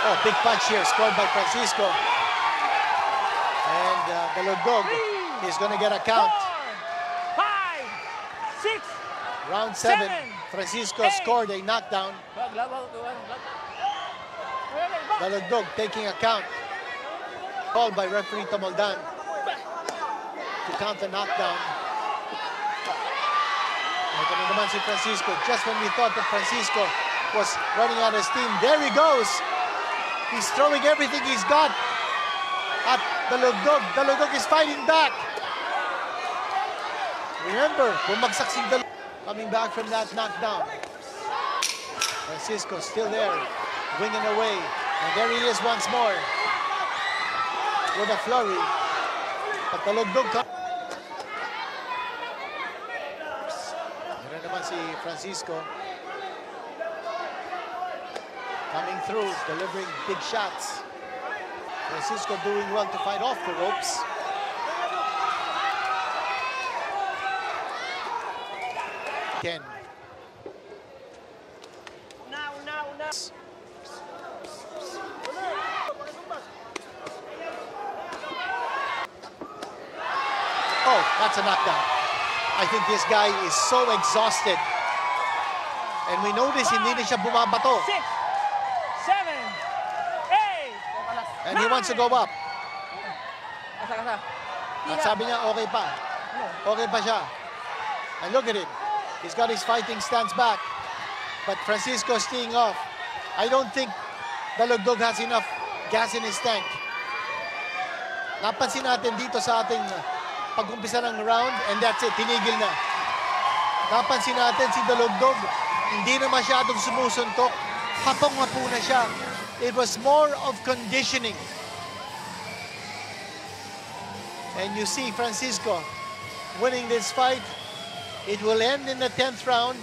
Oh, big punch here, scored by Francisco. And Balugdog is going to get a count. 4, 5, 6. Round 7, 7, Francisco 8. scored a knockdown. Balugdog taking a count. Called by referee Tomoldan to count the knockdown. Ito na naman si Francisco. Just when we thought that Francisco was running out of steam, there he goes. He's throwing everything he's got at Balugdog. Balugdog is fighting back. Remember, bumagsak si Balugdog coming back from that knockdown. Francisco still there, winging away. And there he is once more with a flurry. But Balugdog comes. Meron naman si Francisco coming through, delivering big shots. Francisco doing well to fight off the ropes. Again. Oh, that's a knockdown. I think this guy is so exhausted. And we notice hindi na siya bumabato. 6, 7, 8. And he wants to go up. Kasa. At sabi niya, okay pa. Okay pa siya. And look at him. He's got his fighting stance back. But Francisco's teeing off. I don't think Balugdog has enough gas in his tank. Napansin natin dito sa ating pag-umpisa ng round, and that's it, tinigil na. Napansin natin si Balugdog, hindi na masyadong sumusuntok. Hapong-hapo na siya. It was more of conditioning. And you see Francisco winning this fight. It will end in the 10th round.